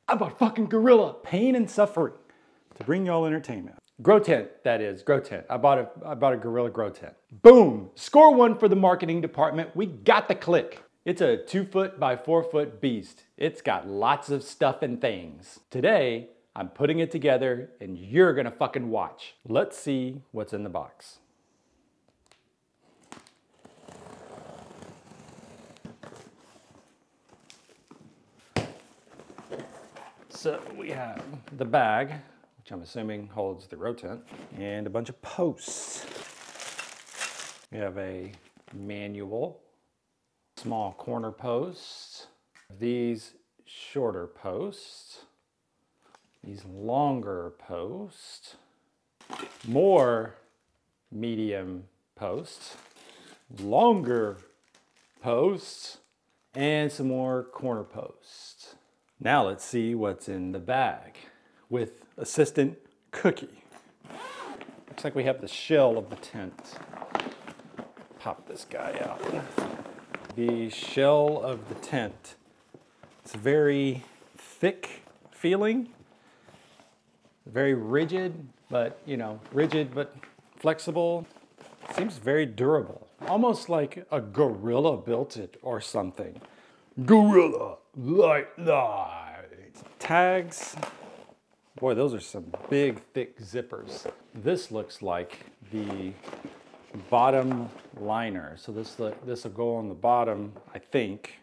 I'm a fucking gorilla. Pain and suffering to bring y'all entertainment. Grow tent, that is, grow tent. I bought a Gorilla grow tent. Boom, score 1 for the marketing department. We got the click. It's a 2 foot by 4 foot beast. It's got lots of stuff and things. Today, I'm putting it together and you're gonna fucking watch. Let's see what's in the box. So we have the bag, which I'm assuming holds the grow tent, and a bunch of posts. We have a manual, small corner posts, these shorter posts, these longer posts, more medium posts, longer posts, and some more corner posts. Now let's see what's in the bag with assistant Cookie. Looks like we have the shell of the tent. Pop this guy out. The shell of the tent. It's very thick feeling, very rigid, but rigid but flexible. Seems very durable, almost like a gorilla built it or something. Gorilla Lite Line. Tags. Boy, those are some big, thick zippers. This looks like the bottom liner. So this will go on the bottom, I think.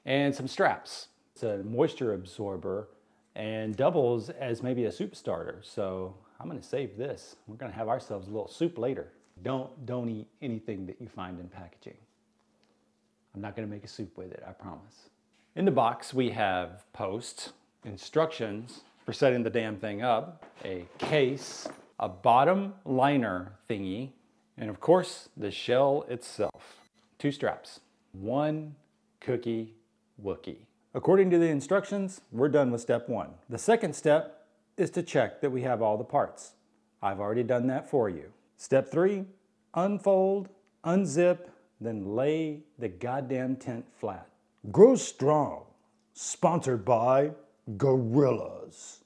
And some straps. It's a moisture absorber and doubles as maybe a soup starter. So I'm gonna save this. We're gonna have ourselves a little soup later. Don't eat anything that you find in packaging. I'm not gonna make a soup with it, I promise. In the box, we have posts, instructions for setting the damn thing up, a case, a bottom liner thingy, and of course, the shell itself. 2 straps, 1 Cookie Wookie. According to the instructions, we're done with step 1. The second step is to check that we have all the parts. I've already done that for you. Step 3, unfold, unzip, then lay the goddamn tent flat. Grow strong, sponsored by Gorillas.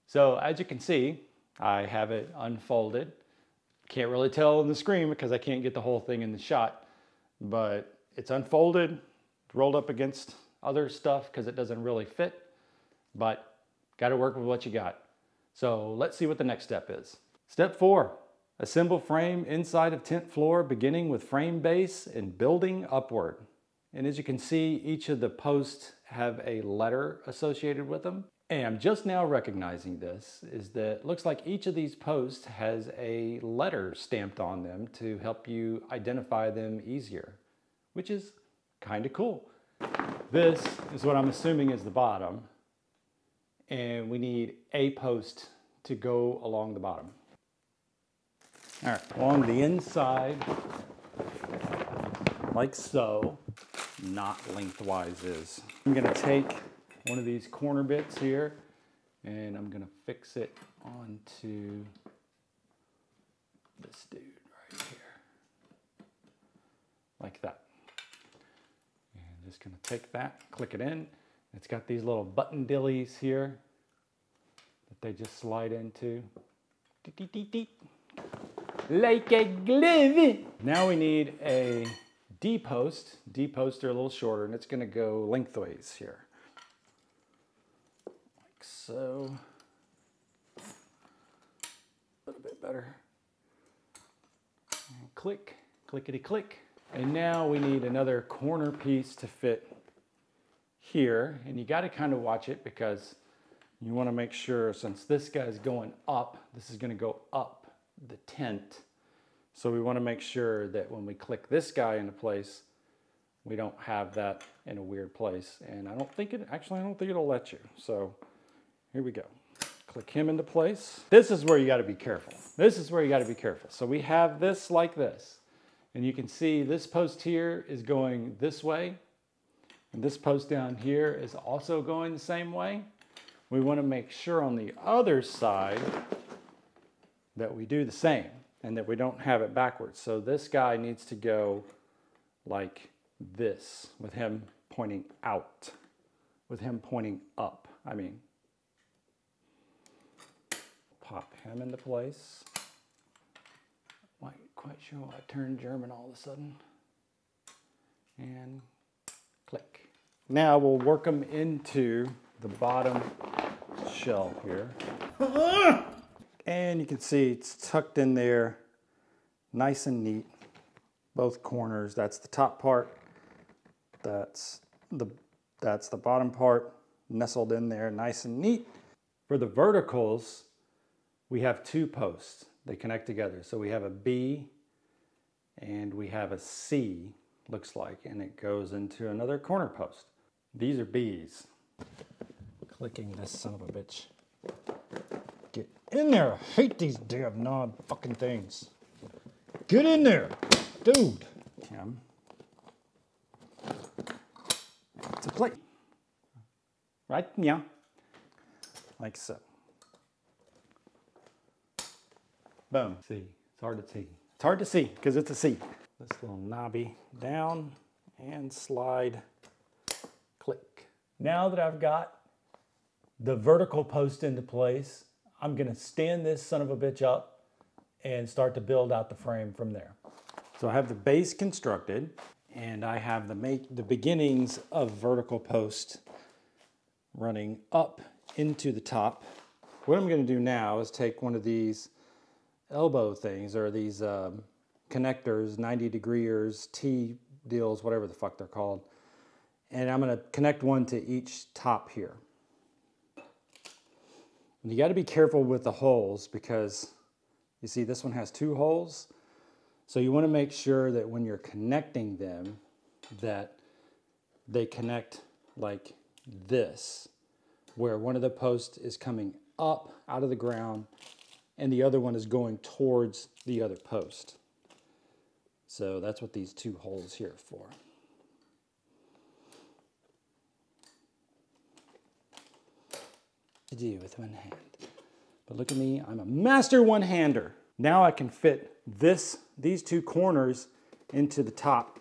So as you can see, I have it unfolded. Can't really tell on the screen because I can't get the whole thing in the shot, but it's unfolded, rolled up against other stuff because it doesn't really fit, but got to work with what you got. So let's see what the next step is. Step 4, assemble frame inside of tent floor, beginning with frame base and building upward. And as you can see, each of the posts have a letter associated with them. And I'm just now recognizing this, is that it looks like each of these posts has a letter stamped on them to help you identify them easier, which is kind of cool. This is what I'm assuming is the bottom, and we need a post to go along the bottom. All right, along the inside, like so, not lengthwise is. I'm gonna take one of these corner bits here and I'm gonna fix it onto this dude right here, like that. And just gonna take that, click it in. It's got these little button dillies here that they just slide into. Like a glove. Now we need a D-post. D-posts are a little shorter and it's gonna go lengthways here. Like so. A little bit better. And click, clickety click. And now we need another corner piece to fit here. And you gotta kind of watch it because you wanna make sure, since this guy's going up, this is gonna go up the tent. So we want to make sure that when we click this guy into place, we don't have that in a weird place. And I don't think it'll let you. So here we go. Click him into place. This is where you got to be careful. This is where you got to be careful. So we have this like this. And you can see this post here is going this way. And this post down here is also going the same way. We want to make sure on the other side that we do the same and that we don't have it backwards. So this guy needs to go like this with him pointing out, with him pointing up. I mean, pop him into place. Not quite sure why I turned German all of a sudden. And click. Now we'll work them into the bottom shell here. And you can see it's tucked in there nice and neat. Both corners. That's the top part. That's the bottom part, nestled in there nice and neat. For the verticals, we have 2 posts. They connect together. So we have a B and we have a C, looks like, and it goes into another corner post. These are B's. Clicking this son of a bitch. Get in there. I hate these damn knob fucking things. Get in there, dude. Tim. It's a plate. Right? Yeah. Like so. Boom. See, it's hard to see. It's hard to see because it's a C. This little knobby down and slide, click. Now that I've got the vertical post into place, I'm gonna stand this son of a bitch up and start to build out the frame from there. So I have the base constructed and I have the beginnings of vertical post running up into the top. What I'm gonna do now is take one of these elbow things or these connectors, 90-degreers, T deals, whatever the fuck they're called. And I'm gonna connect one to each top here. And you gotta be careful with the holes because you see this one has 2 holes. So you wanna make sure that when you're connecting them that they connect like this, where one of the posts is coming up out of the ground and the other one is going towards the other post. So that's what these 2 holes here are for. To do with one hand. But look at me, I'm a master one-hander. Now I can fit these 2 corners into the top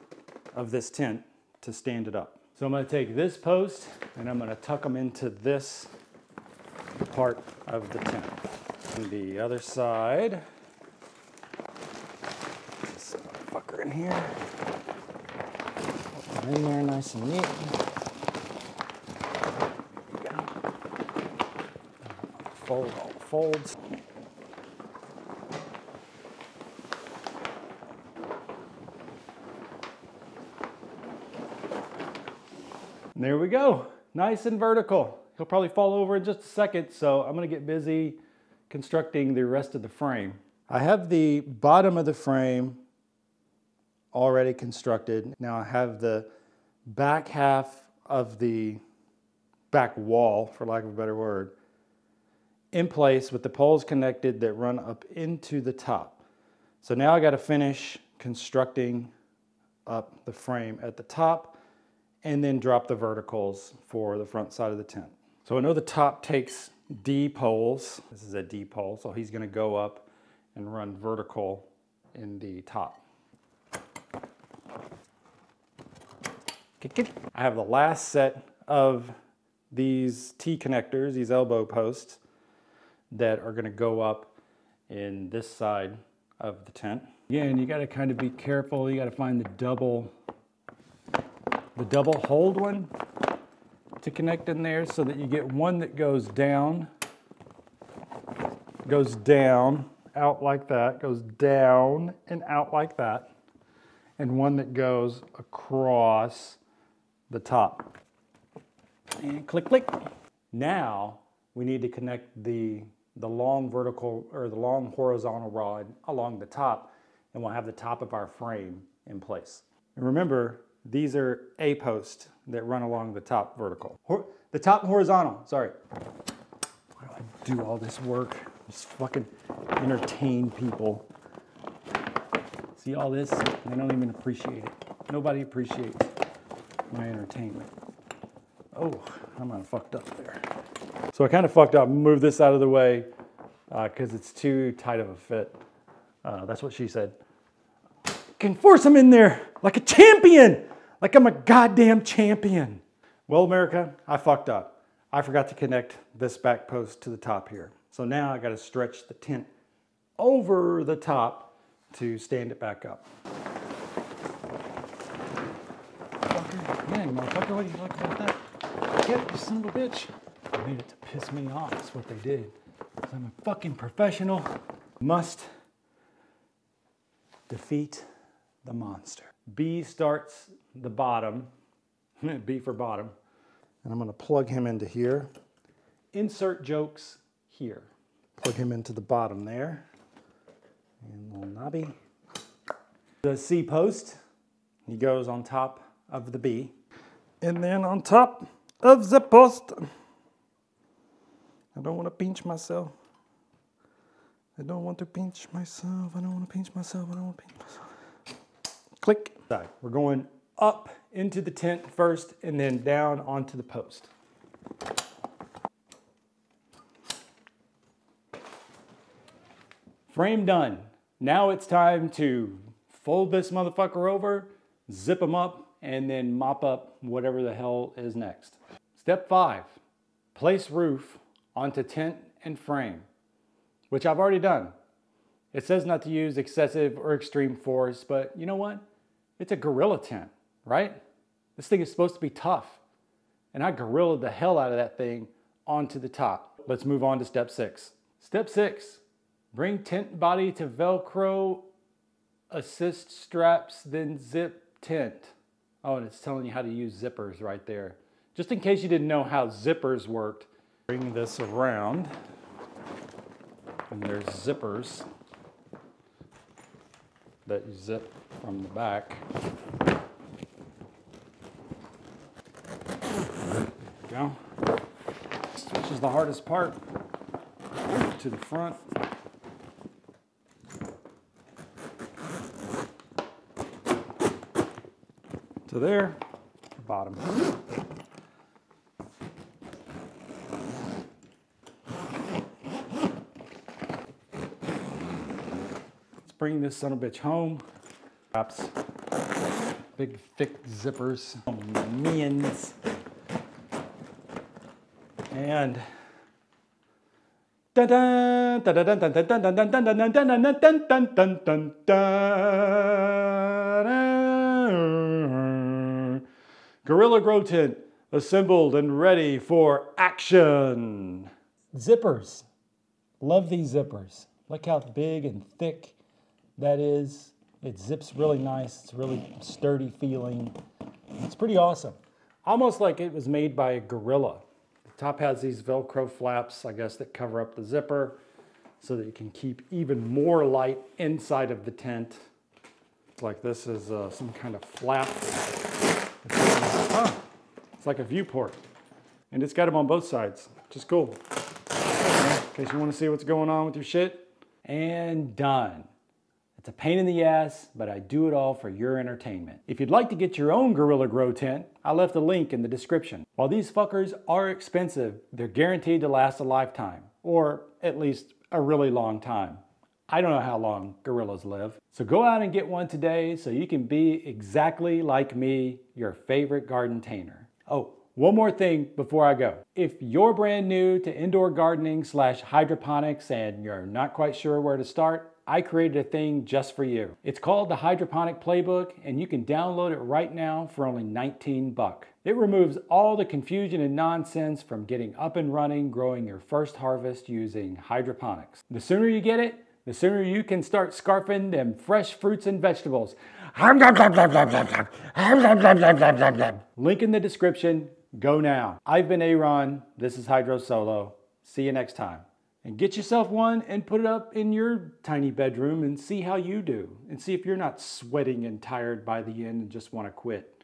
of this tent to stand it up. So I'm gonna take this post and I'm gonna tuck them into this part of the tent. And the other side, this motherfucker in here. Put them in there nice and neat. There you go. Fold all the folds. And there we go, nice and vertical. He'll probably fall over in just a second, so I'm gonna get busy constructing the rest of the frame. I have the bottom of the frame already constructed. Now I have the back half of the back wall, for lack of a better word, in place with the poles connected that run up into the top. So now I gotta finish constructing up the frame at the top and then drop the verticals for the front side of the tent. So I know the top takes D poles. This is a D pole, so he's gonna go up and run vertical in the top. I have the last set of these T connectors, these elbow posts, that are gonna go up in this side of the tent. Again, you gotta kind of be careful. You gotta find the double hold one to connect in there so that you get one that goes down, out like that, goes down and out like that, and one that goes across the top. And click, click. Now we need to connect the long vertical or the long horizontal rod along the top, and we'll have the top of our frame in place. And remember, these are A posts that run along the top vertical. The top horizontal, sorry. Why do I do all this work? Just fucking entertain people. See all this? They don't even appreciate it. Nobody appreciates my entertainment. Oh, I'm kind of fucked up there. So I kind of fucked up. Move this out of the way because it's too tight of a fit. That's what she said. Can force them in there like a champion. Like I'm a goddamn champion. Well, America, I fucked up. I forgot to connect this back post to the top here. So now I got to stretch the tent over the top to stand it back up. Man, motherfucker, what do you like about that? Get you son of a bitch. They made it to piss me off, that's what they did. I'm a fucking professional. Must defeat the monster. B starts the bottom, B for bottom, and I'm gonna plug him into here. Insert jokes here. Plug him into the bottom there. And little knobby. The C post, he goes on top of the B. And then on top of the post, I don't want to pinch myself. I don't want to pinch myself. I don't want to pinch myself. I don't want to pinch myself. Click. We're going up into the tent first and then down onto the post. Frame done. Now it's time to fold this motherfucker over, zip them up, and then mop up whatever the hell is next. Step 5, place roof onto tent and frame, which I've already done. It says not to use excessive or extreme force, but you know what? It's a Gorilla tent, right? This thing is supposed to be tough, and I gorillaed the hell out of that thing onto the top. Let's move on to step 6. Step 6, bring tent body to Velcro, assist straps, then zip tent. Oh, and it's telling you how to use zippers right there. Just in case you didn't know how zippers worked, bring this around, and there's zippers that you zip from the back. There you go. Which is the hardest part. To the front. To there, bottom. Let's bring this son of a bitch home. Wraps, big thick zippers, minions, and dun dun dun dun dun dun dun dun dun dun dun dun dun dun dun dun. Gorilla Grow Tent assembled and ready for action. Zippers. Love these zippers. Look how big and thick that is. It zips really nice. It's really sturdy feeling. It's pretty awesome. Almost like it was made by a gorilla. The top has these Velcro flaps, I guess, that cover up the zipper so that you can keep even more light inside of the tent. It's like this is some kind of flap. It's like a viewport. And it's got them on both sides, which is cool. In case you want to see what's going on with your shit. And done. It's a pain in the ass, but I do it all for your entertainment. If you'd like to get your own Gorilla Grow tent, I left a link in the description. While these fuckers are expensive, they're guaranteed to last a lifetime, or at least a really long time. I don't know how long gorillas live. So go out and get one today so you can be exactly like me, your favorite garden tainer. Oh, one more thing before I go. If you're brand new to indoor gardening / hydroponics and you're not quite sure where to start, I created a thing just for you. It's called the Hydroponics Playbook, and you can download it right now for only $19. It removes all the confusion and nonsense from getting up and running, growing your first harvest using hydroponics. The sooner you get it, the sooner you can start scarfing them fresh fruits and vegetables. Link in the description. Go now. I've been Aaron. This is Hydro Solo. See you next time. And get yourself one and put it up in your tiny bedroom and see how you do. And see if you're not sweating and tired by the end and just want to quit.